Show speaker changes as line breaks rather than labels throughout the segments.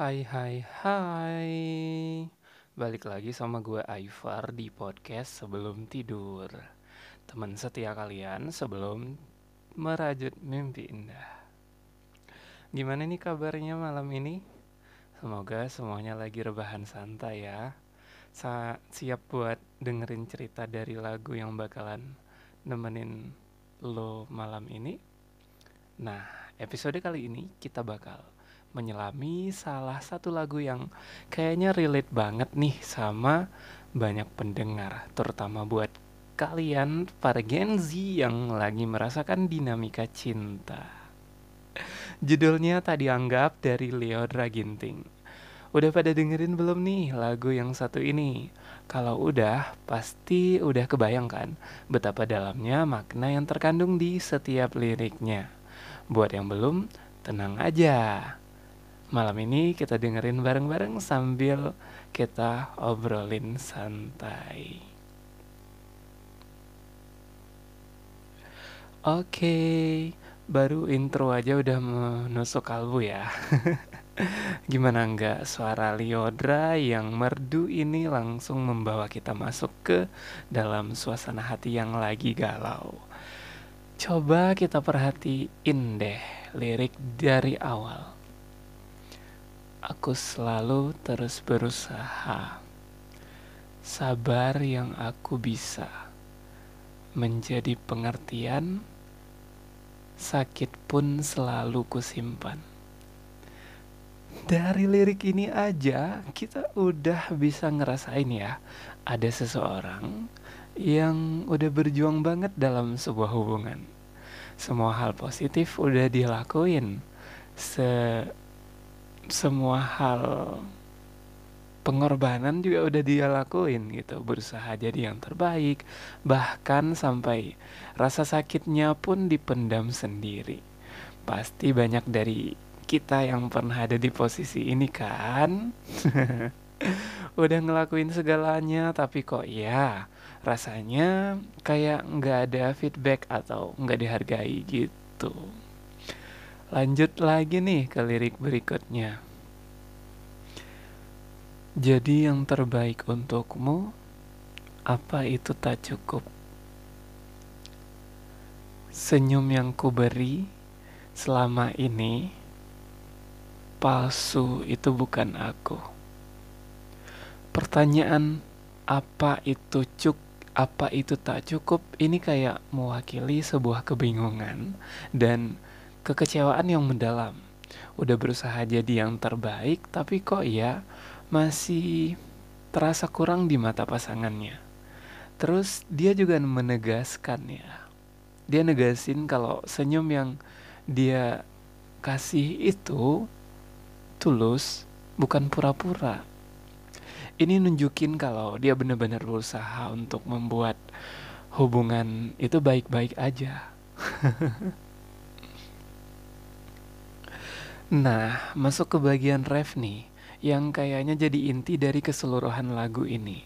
Hai hai hai. Balik lagi sama gue Aifar di podcast Sebelum Tidur. Teman setia kalian sebelum merajut mimpi indah. Gimana nih kabarnya malam ini? Semoga semuanya lagi rebahan santai ya. Siap buat dengerin cerita dari lagu yang bakalan nemenin lo malam ini. Nah, episode kali ini kita bakal menyelami salah satu lagu yang kayaknya relate banget nih sama banyak pendengar, terutama buat kalian para Gen Z yang lagi merasakan dinamika cinta. Judulnya Tak Dianggap dari Lyodra Ginting. Udah pada dengerin belum nih lagu yang satu ini? Kalau udah, pasti udah kebayangkan betapa dalamnya makna yang terkandung di setiap liriknya. Buat yang belum, tenang aja. Malam ini kita dengerin bareng-bareng sambil kita obrolin santai. Oke, baru intro aja udah menusuk kalbu ya. Gimana enggak suara Lyodra yang merdu ini langsung membawa kita masuk ke dalam suasana hati yang lagi galau. Coba kita perhatiin deh lirik dari awal. Aku selalu terus berusaha, sabar yang aku bisa, menjadi pengertian, sakit pun selalu kusimpan. Dari lirik ini aja kita udah bisa ngerasain ya, ada seseorang yang udah berjuang banget dalam sebuah hubungan. Semua hal positif udah dilakuin. Semua hal pengorbanan juga udah dia lakuin gitu, berusaha jadi yang terbaik, bahkan sampai rasa sakitnya pun dipendam sendiri. Pasti banyak dari kita yang pernah ada di posisi ini kan. Udah ngelakuin segalanya tapi kok ya rasanya kayak nggak ada feedback atau nggak dihargai gitu. Lanjut lagi nih ke lirik berikutnya. Jadi yang terbaik untukmu, apa itu tak cukup? Senyum yang kuberi selama ini, palsu itu bukan aku. Pertanyaan apa itu tak cukup, ini kayak mewakili sebuah kebingungan dan kekecewaan yang mendalam. Udah berusaha jadi yang terbaik, tapi kok ya masih terasa kurang di mata pasangannya. Terus dia juga menegaskan ya. Dia negasin kalau senyum yang dia kasih itu tulus, bukan pura-pura. Ini nunjukin kalau dia benar-benar berusaha untuk membuat hubungan itu baik-baik aja. Nah, masuk ke bagian ref nih, yang kayaknya jadi inti dari keseluruhan lagu ini.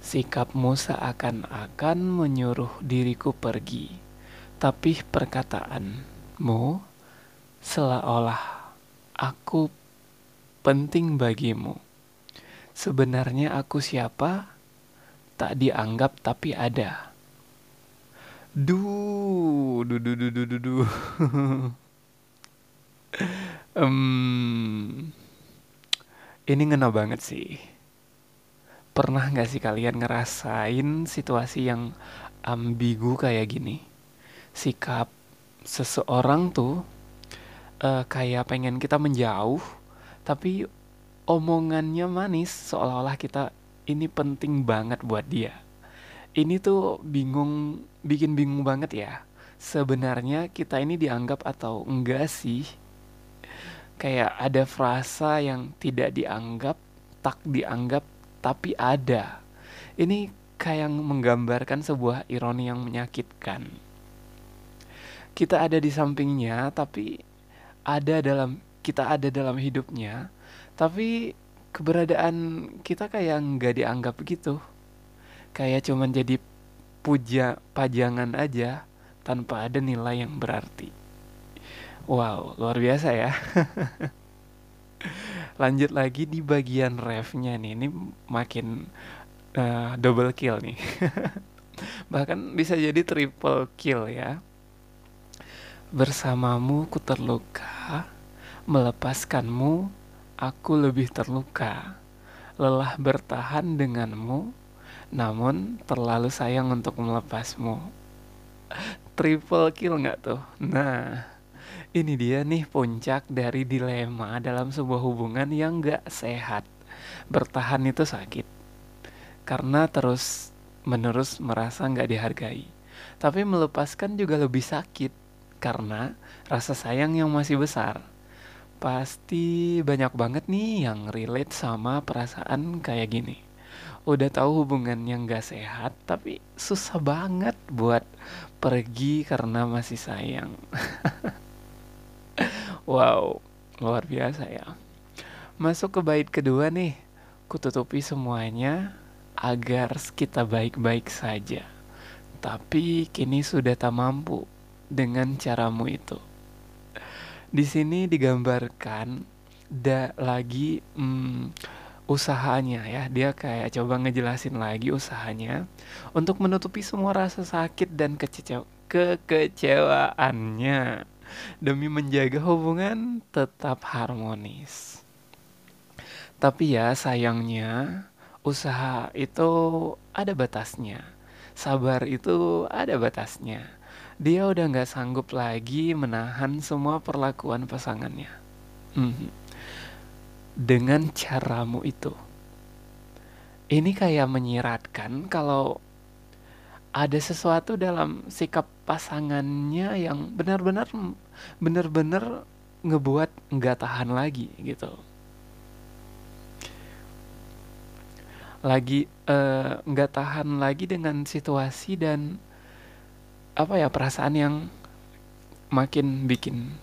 Sikapmu seakan-akan menyuruh diriku pergi, tapi perkataanmu seolah-olah aku penting bagimu. Sebenarnya aku siapa? Tak dianggap tapi ada. Duh. Em, ini ngena banget sih. Pernah gak sih kalian ngerasain situasi yang ambigu kayak gini? Sikap seseorang tuh kayak pengen kita menjauh, tapi omongannya manis seolah-olah kita ini penting banget buat dia. Ini tuh bikin bingung banget ya. Sebenarnya kita ini dianggap atau enggak sih? Kayak ada frasa yang tidak dianggap, tak dianggap, tapi ada. Ini kayak menggambarkan sebuah ironi yang menyakitkan. Kita ada di sampingnya, tapi kita ada dalam hidupnya, tapi keberadaan kita kayak nggak dianggap gitu. Kayak cuman jadi pajangan aja tanpa ada nilai yang berarti. Wow, luar biasa ya. Lanjut lagi di bagian refnya nih. Ini makin double kill nih. Bahkan bisa jadi triple kill ya. Bersamamu ku terluka, melepaskanmu aku lebih terluka. Lelah bertahan denganmu, namun terlalu sayang untuk melepasmu. Triple kill nggak tuh? Nah, ini dia nih puncak dari dilema dalam sebuah hubungan yang nggak sehat. Bertahan itu sakit, karena terus menerus merasa nggak dihargai. Tapi melepaskan juga lebih sakit, karena rasa sayang yang masih besar. Pasti banyak banget nih yang relate sama perasaan kayak gini. Udah tahu hubungan yang gak sehat, tapi susah banget buat pergi karena masih sayang. Wow, luar biasa ya. Masuk ke bait kedua nih. Kututupi semuanya agar kita baik-baik saja. Tapi kini sudah tak mampu dengan caramu itu. Di sini digambarkan lagi usahanya ya. Dia kayak coba ngejelasin lagi usahanya untuk menutupi semua rasa sakit dan kekecewaannya demi menjaga hubungan tetap harmonis. Tapi ya sayangnya usaha itu ada batasnya. Sabar itu ada batasnya. Dia udah gak sanggup lagi menahan semua perlakuan pasangannya. Mhm. Dengan caramu itu. Ini kayak menyiratkan kalau ada sesuatu dalam sikap pasangannya yang benar-benar ngebuat nggak tahan lagi gitu. Lagi nggak tahan lagi dengan situasi dan apa ya perasaan yang makin bikin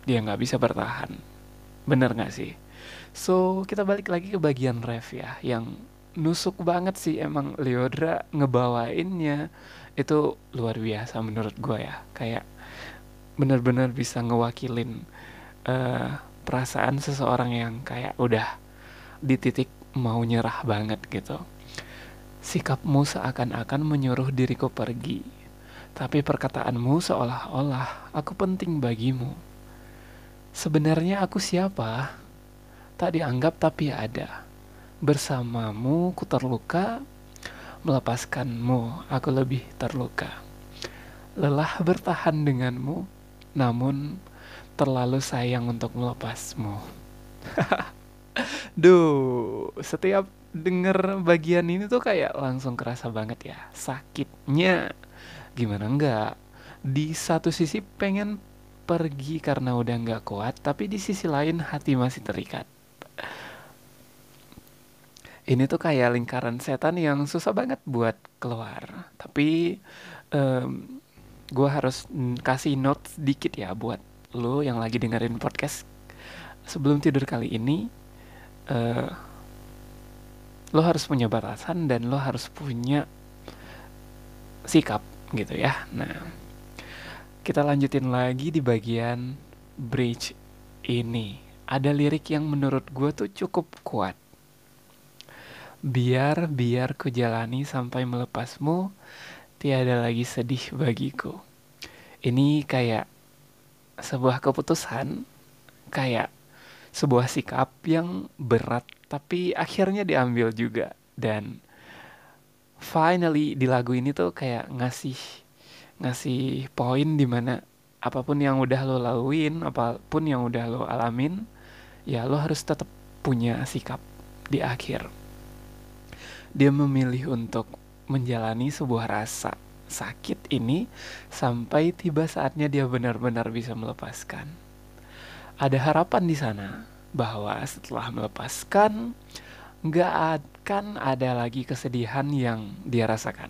dia nggak bisa bertahan. Bener nggak sih? So kita balik lagi ke bagian ref ya, yang nusuk banget sih emang Lyodra ngebawainnya itu luar biasa menurut gue ya. Kayak bener-bener bisa ngewakilin perasaan seseorang yang kayak udah di titik mau nyerah banget gitu. Sikapmu seakan-akan menyuruh diriku pergi, tapi perkataanmu seolah-olah aku penting bagimu. Sebenarnya aku siapa? Tak dianggap tapi ada. Bersamamu ku terluka, melepaskanmu aku lebih terluka. Lelah bertahan denganmu, namun terlalu sayang untuk melepasmu. Duh, setiap denger bagian ini tuh kayak langsung kerasa banget ya sakitnya. Gimana enggak? Di satu sisi pengen pergi karena udah nggak kuat, tapi di sisi lain hati masih terikat. Ini tuh kayak lingkaran setan yang susah banget buat keluar. Tapi gue harus kasih note sedikit ya buat lo yang lagi dengerin podcast sebelum tidur kali ini. Lo harus punya batasan dan lo harus punya sikap gitu ya. Nah, kita lanjutin lagi di bagian bridge ini. Ada lirik yang menurut gue tuh cukup kuat. Biar ku jalani sampai melepasmu, tiada lagi sedih bagiku. Ini kayak sebuah keputusan, kayak sebuah sikap yang berat tapi akhirnya diambil juga. Dan finally di lagu ini tuh kayak ngasih poin dimana apapun yang udah lo laluin, apapun yang udah lo alamin, ya lo harus tetap punya sikap di akhir. Dia memilih untuk menjalani sebuah rasa sakit ini sampai tiba saatnya dia benar-benar bisa melepaskan. Ada harapan di sana bahwa setelah melepaskan nggak akan ada lagi kesedihan yang dia rasakan.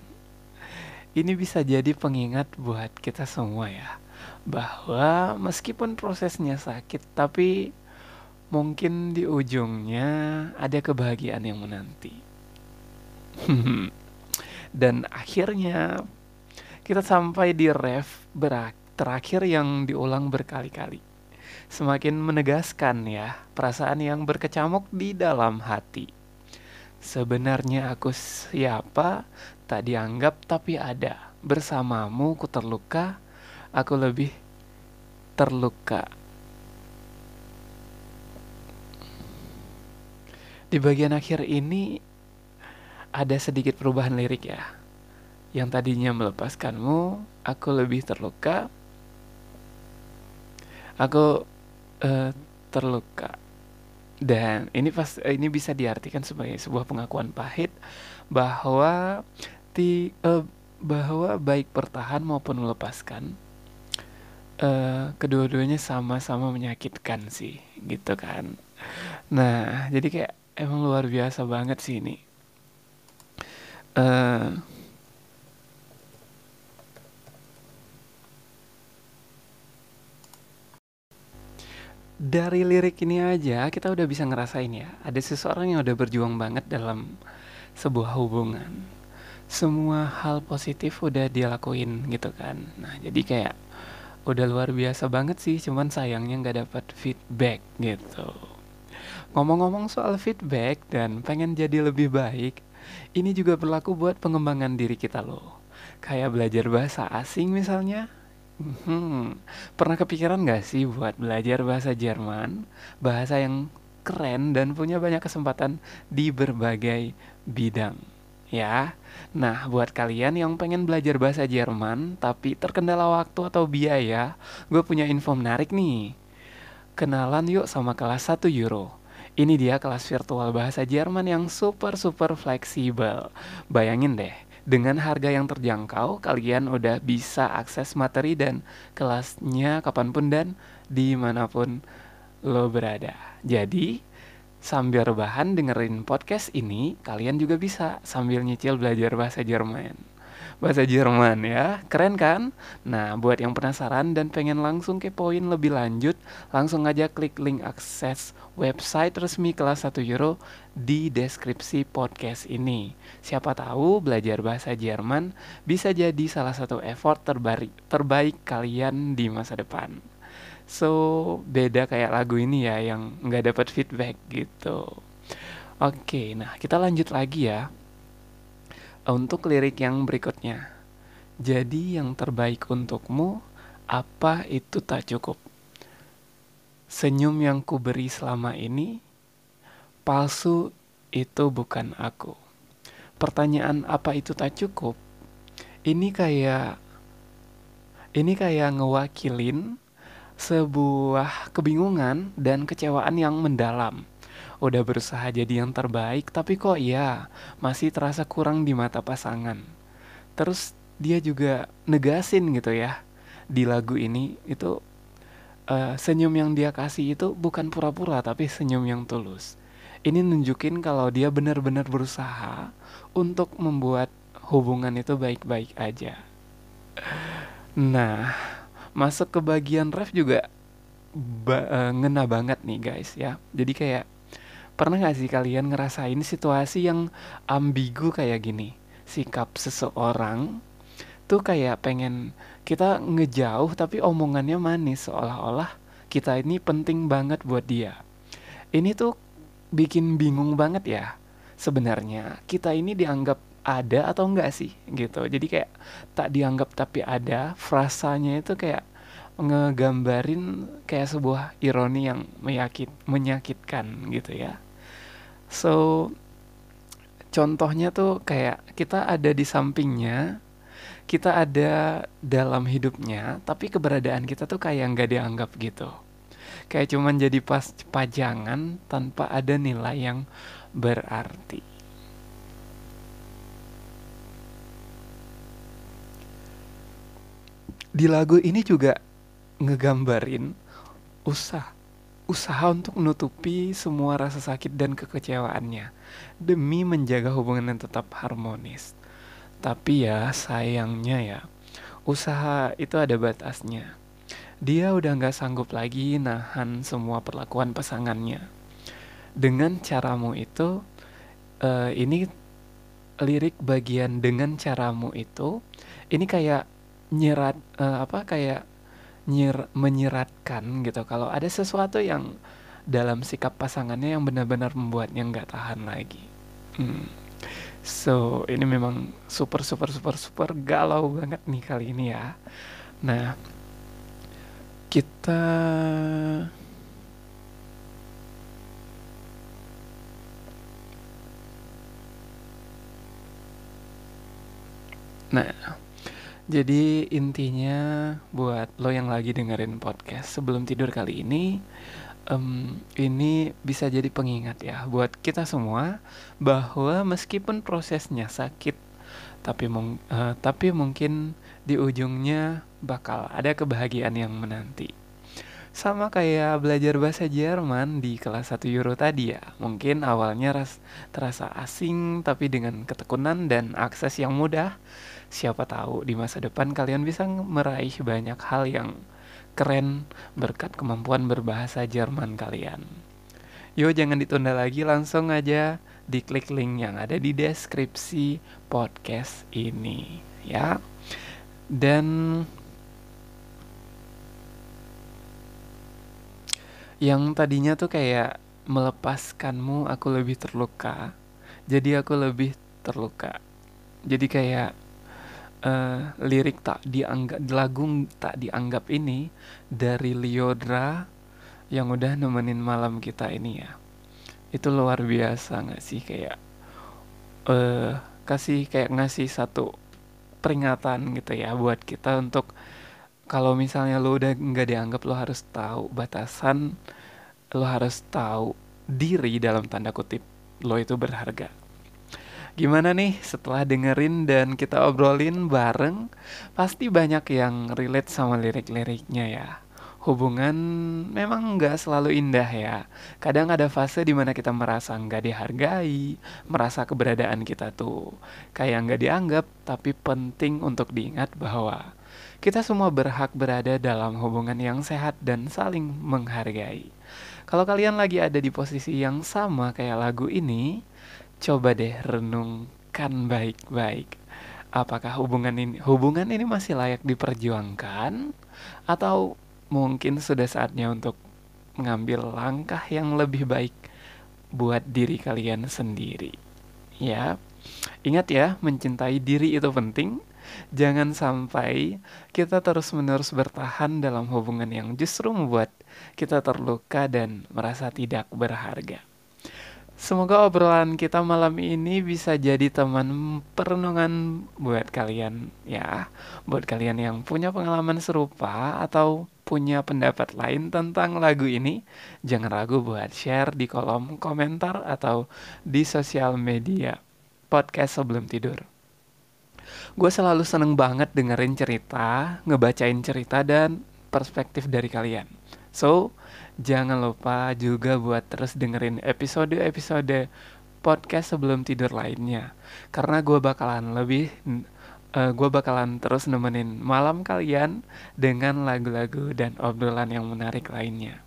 Ini bisa jadi pengingat buat kita semua ya, bahwa meskipun prosesnya sakit, tapi mungkin di ujungnya ada kebahagiaan yang menanti. Dan akhirnya kita sampai di ref terakhir yang diulang berkali-kali. semakin menegaskan ya perasaan yang berkecamuk di dalam hati. Sebenarnya aku siapa, tak dianggap tapi ada. Bersamamu ku terluka, aku lebih terluka. Di bagian akhir ini ada sedikit perubahan lirik ya. Yang tadinya melepaskanmu, aku lebih terluka. Aku terluka. Dan ini bisa diartikan sebagai sebuah pengakuan pahit bahwa ti, eh, bahwa baik bertahan maupun melepaskan, kedua-duanya sama-sama menyakitkan sih, gitu kan. Nah, jadi kayak emang luar biasa banget sih ini. Eh, dari lirik ini aja kita udah bisa ngerasain ya, ada seseorang yang udah berjuang banget dalam sebuah hubungan. Semua hal positif udah dia lakuin gitu kan. Nah, jadi kayak udah luar biasa banget sih, cuman sayangnya nggak dapat feedback gitu. Ngomong-ngomong soal feedback dan pengen jadi lebih baik, ini juga berlaku buat pengembangan diri kita loh. Kayak belajar bahasa asing misalnya. Pernah kepikiran gak sih buat belajar bahasa Jerman? Bahasa yang keren dan punya banyak kesempatan di berbagai bidang. Ya, nah buat kalian yang pengen belajar bahasa Jerman tapi terkendala waktu atau biaya, gue punya info menarik nih. Kenalan yuk sama kelas 1 euro. Ini dia kelas virtual bahasa Jerman yang super fleksibel. Bayangin deh, dengan harga yang terjangkau, kalian udah bisa akses materi dan kelasnya kapanpun dan dimanapun lo berada. Jadi, sambil rebahan dengerin podcast ini, kalian juga bisa sambil nyicil belajar bahasa Jerman. Bahasa Jerman ya, keren kan? Nah, buat yang penasaran dan pengen langsung kepoin lebih lanjut, langsung aja klik link akses website resmi kelas 1 euro di deskripsi podcast ini. Siapa tahu belajar bahasa Jerman bisa jadi salah satu effort terbaik kalian di masa depan. So, beda kayak lagu ini ya yang nggak dapat feedback gitu. Oke, nah kita lanjut lagi ya untuk lirik yang berikutnya. Jadi yang terbaik untukmu, apa itu tak cukup? Senyum yang kuberi selama ini, palsu itu bukan aku. Pertanyaan apa itu tak cukup? Ini kayak ngewakilin sebuah kebingungan dan kecewaan yang mendalam. Udah berusaha jadi yang terbaik, tapi kok ya masih terasa kurang di mata pasangan. Terus dia juga negasin gitu ya di lagu ini itu, senyum yang dia kasih itu bukan pura-pura tapi senyum yang tulus. Ini nunjukin kalau dia benar-benar berusaha untuk membuat hubungan itu baik-baik aja. Nah, masuk ke bagian ref juga ngena banget nih guys ya. Jadi kayak pernah gak sih kalian ngerasain situasi yang ambigu kayak gini? Sikap seseorang tuh kayak pengen kita ngejauh tapi omongannya manis seolah-olah kita ini penting banget buat dia. Ini tuh bikin bingung banget ya. Sebenarnya kita ini dianggap ada atau enggak sih gitu. Jadi kayak tak dianggap tapi ada, frasanya itu kayak ngegambarin kayak sebuah ironi yang menyakitkan gitu ya. So, contohnya tuh kayak kita ada di sampingnya, kita ada dalam hidupnya, tapi keberadaan kita tuh kayak nggak dianggap gitu. Kayak cuman jadi pajangan tanpa ada nilai yang berarti. Di lagu ini juga ngegambarin usaha usaha untuk menutupi semua rasa sakit dan kekecewaannya demi menjaga hubungan yang tetap harmonis. Tapi ya sayangnya ya, usaha itu ada batasnya. Dia udah gak sanggup lagi nahan semua perlakuan pasangannya. Dengan caramu itu, ini lirik bagian dengan caramu itu, ini kayak nyerat, kayak menyiratkan gitu kalau ada sesuatu yang dalam sikap pasangannya yang benar-benar membuatnya nggak tahan lagi. Hmm. So, ini memang super super super super galau banget nih kali ini ya. Nah, kita Nah, jadi intinya buat lo yang lagi dengerin podcast sebelum tidur kali ini bisa jadi pengingat ya buat kita semua bahwa meskipun prosesnya sakit, tapi mungkin di ujungnya bakal ada kebahagiaan yang menanti. Sama kayak belajar bahasa Jerman di kelas 1 Euro tadi ya. Mungkin awalnya terasa asing, tapi dengan ketekunan dan akses yang mudah, siapa tahu di masa depan kalian bisa meraih banyak hal yang keren berkat kemampuan berbahasa Jerman kalian. Yo, jangan ditunda lagi, langsung aja diklik link yang ada di deskripsi podcast ini ya. Dan yang tadinya tuh kayak melepaskanmu aku lebih terluka. Jadi aku lebih terluka. Jadi kayak lirik tak dianggap, lagu tak dianggap ini dari Lyodra yang udah nemenin malam kita ini ya. Itu luar biasa gak sih, kayak kasih kayak ngasih satu peringatan gitu ya buat kita untuk kalau misalnya lo udah nggak dianggap, lo harus tahu batasan, lo harus tahu diri dalam tanda kutip lo itu berharga. Gimana nih setelah dengerin dan kita obrolin bareng, pasti banyak yang relate sama lirik-liriknya ya. Hubungan memang nggak selalu indah ya. Kadang ada fase dimana kita merasa nggak dihargai, merasa keberadaan kita tuh kayak nggak dianggap, tapi penting untuk diingat bahwa kita semua berhak berada dalam hubungan yang sehat dan saling menghargai. Kalau kalian lagi ada di posisi yang sama kayak lagu ini, coba deh renungkan baik-baik. Apakah hubungan ini masih layak diperjuangkan atau mungkin sudah saatnya untuk mengambil langkah yang lebih baik buat diri kalian sendiri. Ya, ingat ya, mencintai diri itu penting. Jangan sampai kita terus-menerus bertahan dalam hubungan yang justru membuat kita terluka dan merasa tidak berharga. Semoga obrolan kita malam ini bisa jadi teman perenungan buat kalian ya. Buat kalian yang punya pengalaman serupa atau punya pendapat lain tentang lagu ini, jangan ragu buat share di kolom komentar atau di sosial media podcast sebelum tidur. Gue selalu seneng banget dengerin cerita, ngebacain cerita dan perspektif dari kalian. So, jangan lupa juga buat terus dengerin episode-episode podcast sebelum tidur lainnya. Karena gue bakalan terus nemenin malam kalian dengan lagu-lagu dan obrolan yang menarik lainnya.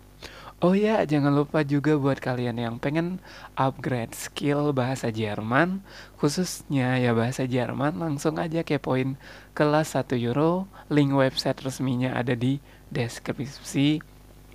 Oh ya, jangan lupa juga buat kalian yang pengen upgrade skill bahasa Jerman, khususnya ya bahasa Jerman, langsung aja kepoin kelas 1 Euro, link website resminya ada di deskripsi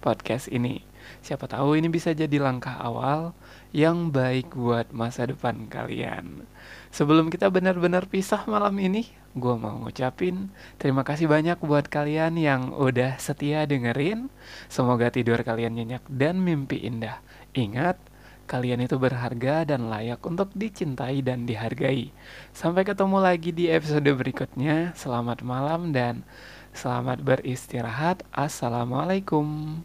podcast ini. Siapa tahu ini bisa jadi langkah awal yang baik buat masa depan kalian. Sebelum kita benar-benar pisah malam ini, gue mau ngucapin terima kasih banyak buat kalian yang udah setia dengerin. Semoga tidur kalian nyenyak dan mimpi indah. Ingat, kalian itu berharga dan layak untuk dicintai dan dihargai. Sampai ketemu lagi di episode berikutnya. Selamat malam dan selamat beristirahat. Assalamualaikum.